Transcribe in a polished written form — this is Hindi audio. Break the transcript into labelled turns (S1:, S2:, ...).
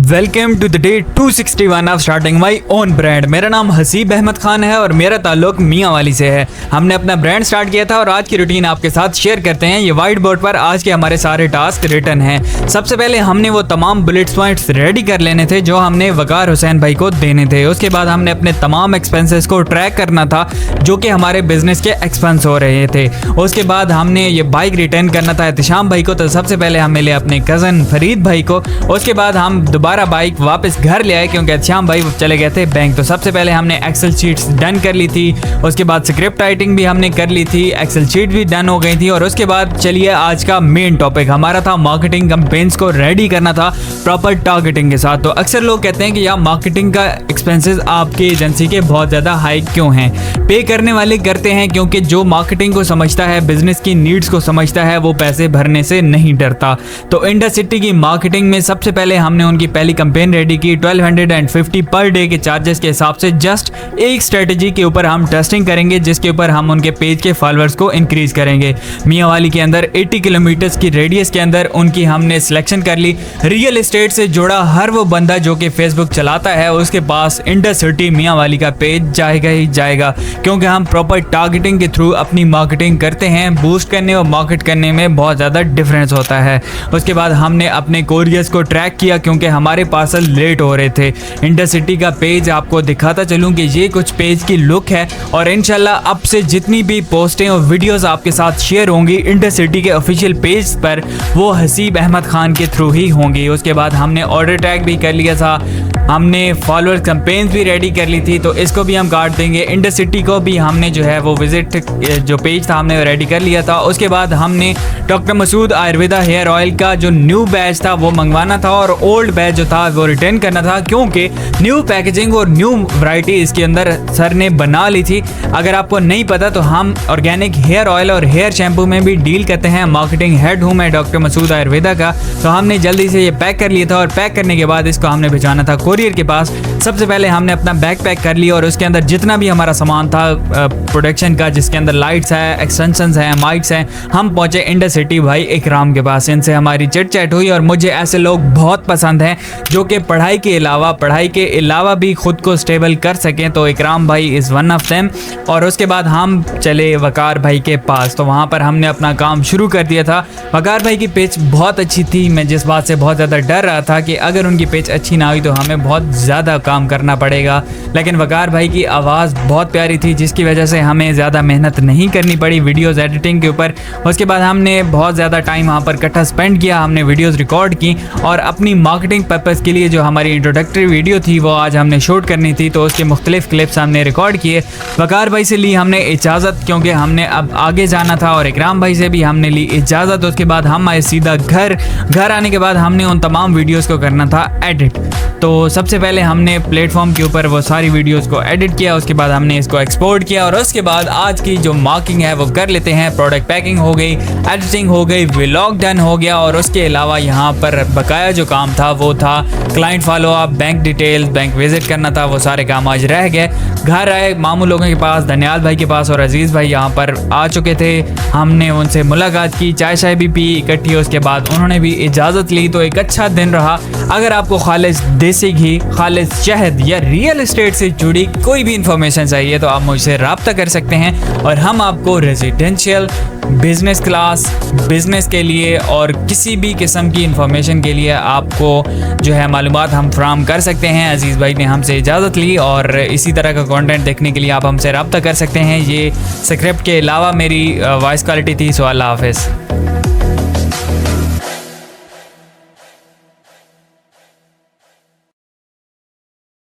S1: Welcome to the day 261 of starting my own brand. मेरा नाम हसीब अहमद खान है और मेरा ताल्लुक मियांवाली से है। हमने अपना ब्रांड स्टार्ट किया था और आज की रूटीन आपके साथ शेयर करते हैं। ये व्हाइट बोर्ड पर आज के हमारे सारे टास्क रिटर्न हैं। सबसे पहले हमने वो तमाम बुलेट पॉइंट्स रेडी कर लेने थे जो हमने वकार हुसैन भाई को देने थे। उसके बाद हमने अपने तमाम एक्सपेंसेस को ट्रैक करना था जो कि हमारे बिजनेस के एक्सपेंस हो रहे थे। उसके बाद हमने ये बाइक रिटर्न करना था एहतिशाम भाई को, तो सबसे पहले हम मिले अपने कज़न फरीद भाई को। उसके बाद हम दोबारा बाइक वापस घर ले आए क्योंकि एहतिशाम भाई चले गए थे बैंक। तो सबसे पहले हमने एक्सेल शीट्स डन कर ली थी। उसके बाद स्क्रिप्ट राइटिंग भी हमने कर ली थी, एक्सेल शीट भी डन हो गई थी। और उसके बाद चलिए आज का मेन टॉपिक हमारा था मार्केटिंग कैंपेन्स को रेडी करना था प्रॉपर टारगेटिंग के साथ। तो अक्सर लोग कहते हैं कि यार मार्केटिंग का एक्सपेंसेस आपकी एजेंसी के बहुत ज़्यादा हाई क्यों हैं। पे करने वाले करते हैं क्योंकि जो मार्केटिंग को समझता है, बिजनेस की नीड्स को समझता है, वो पैसे भरने से नहीं डरता। तो इंडस सिटी की मार्केटिंग में सबसे पहले हमने उनकी पहली कैंपेन रेडी की 1250 पर डे के चार्जेस के हिसाब से। जस्ट एक स्ट्रेटजी के ऊपर हम टेस्टिंग करेंगे जिसके ऊपर हम उनके पेज के फॉलोअर्स को इंक्रीज करेंगे। मियांवाली के अंदर 80 किलोमीटर्स की रेडियस के अंदर उनकी हमने सिलेक्शन कर ली। रियल एस्टेट से जुड़ा हर वो बंदा जो कि फेसबुक चलाता है उसके पास इंडस सिटी मियांवाली का पेज जाएगा ही जाएगा, क्योंकि हम प्रॉपर टारगेटिंग के थ्रू अपनी मार्केटिंग करते हैं। बूस्ट करने और मार्केट करने में बहुत ज़्यादा डिफरेंस होता है। उसके बाद हमने अपने कोरियर्स को ट्रैक किया क्योंकि हमारे पार्सल लेट हो रहे थे। इंडस सिटी का पेज आपको दिखाता चलूँ कि ये कुछ पेज की लुक है और इंशाल्लाह अब से जितनी भी पोस्टें और वीडियोस आपके साथ शेयर होंगी इंडस सिटी के ऑफिशियल पेज पर वो हसीब अहमद खान के थ्रू ही होंगी। उसके बाद हमने ऑर्डर टैग भी कर लिया था, हमने फॉलोअर कैंपेन्स भी रेडी कर ली थी, तो इसको भी हम काट देंगे। इंडस सिटी को भी हमने जो है वो विजिट जो पेज था हमने रेडी कर लिया था। उसके बाद हमने doctor Masood Ayurveda hair oil का जो न्यू बैच था वो मंगवाना था और ओल्ड बैच जो था वो रिटर्न करना था, क्योंकि न्यू पैकेजिंग और न्यू वैरायटी इसके अंदर सर ने बना ली थी। अगर आपको नहीं पता तो हम ऑर्गेनिक हेयर ऑयल और हेयर शैम्पू में भी डील करते हैं। मार्केटिंग हेड हूँ मैं डॉक्टर मसूद आयुर्वेदा का। तो हमने जल्दी से ये पैक कर लिया था और पैक करने के बाद इसको हमने भिजवाना था कोरियर के पास। सबसे पहले हमने अपना बैग पैक कर लिया और उसके अंदर जितना भी हमारा सामान था प्रोडक्शन का, जिसके अंदर लाइट्स है, एक्सटेंशंस हैं, माइक्स हैं, हम पहुंचे इंडस सिटी भाई इकराम के पास। इनसे हमारी चिट चैट हुई और मुझे ऐसे लोग बहुत पसंद हैं जो कि पढ़ाई के अलावा भी खुद को स्टेबल कर सकें। तो इकराम भाई इज़ वन ऑफ देम। और उसके बाद हम चले वकार भाई के पास, तो वहाँ पर हमने अपना काम शुरू कर दिया था। वकार भाई की पिच बहुत अच्छी थी। मैं जिस बात से बहुत ज़्यादा डर रहा था कि अगर उनकी पिच अच्छी ना हुई तो हमें बहुत ज़्यादा काम करना पड़ेगा, लेकिन वकार भाई की आवाज़ बहुत प्यारी थी जिसकी वजह से हमें ज़्यादा मेहनत नहीं करनी पड़ी वीडियोज़ एडिटिंग के ऊपर। उसके बाद हमने बहुत ज़्यादा टाइम वहाँ पर इकट्ठा स्पेंड किया, हमने वीडियोज़ रिकॉर्ड की और अपनी मार्केटिंग पर्पज़ के लिए जो हमारी इंट्रोडक्टरी वीडियो थी वो आज हमने शूट करनी थी, तो उसके मुख्तलिफ क्लिप्स हमने रिकॉर्ड किए। वकार भाई से ली हमने इजाज़त क्योंकि हमने अब आगे जाना था और इकराम भाई से भी हमने ली इजाज़त। उसके बाद हम आए सीधा घर आने के बाद हमने उन तमाम वीडियोज़ को करना था एडिट। तो सबसे पहले हमने प्लेटफॉर्म के ऊपर वो सारी वीडियोस को एडिट किया, उसके बाद हमने इसको एक्सपोर्ट किया और उसके बाद आज की जो मार्किंग है वो कर लेते हैं। प्रोडक्ट पैकिंग हो गई, एडिटिंग हो गई, व्लॉग डन हो गया और उसके अलावा यहाँ पर बकाया जो काम था वो था client follow up, bank details, bank visit करना था। वो सारे काम आज रह गए। घर आए मामू लोगों के पास, धनियाल भाई के पास और अजीज़ भाई यहाँ पर आ चुके थे। हमने उनसे मुलाकात की, चाय शाय भी पी इकट्ठी, उसके बाद उन्होंने भी इजाज़त ली। तो एक अच्छा दिन रहा। अगर आपको खालिस देसी घी, खालिस शहद या रियल एस्टेट से जुड़ी कोई भी इंफॉर्मेशन चाहिए तो आप मुझसे रब्ता कर सकते हैं और हम आपको रेजिडेंशियल, बिजनेस क्लास, बिजनेस के लिए और किसी भी किस्म की इंफॉर्मेशन के लिए आपको जो है मालूमात हम फ्राहम कर सकते हैं। अजीज़ भाई ने हमसे इजाज़त ली और इसी तरह का कंटेंट देखने के लिए आप हमसे रब्ता कर सकते हैं। ये स्क्रिप्ट के अलावा मेरी वॉइस क्वालिटी थी। सो अल्लाह हाफ़िज़।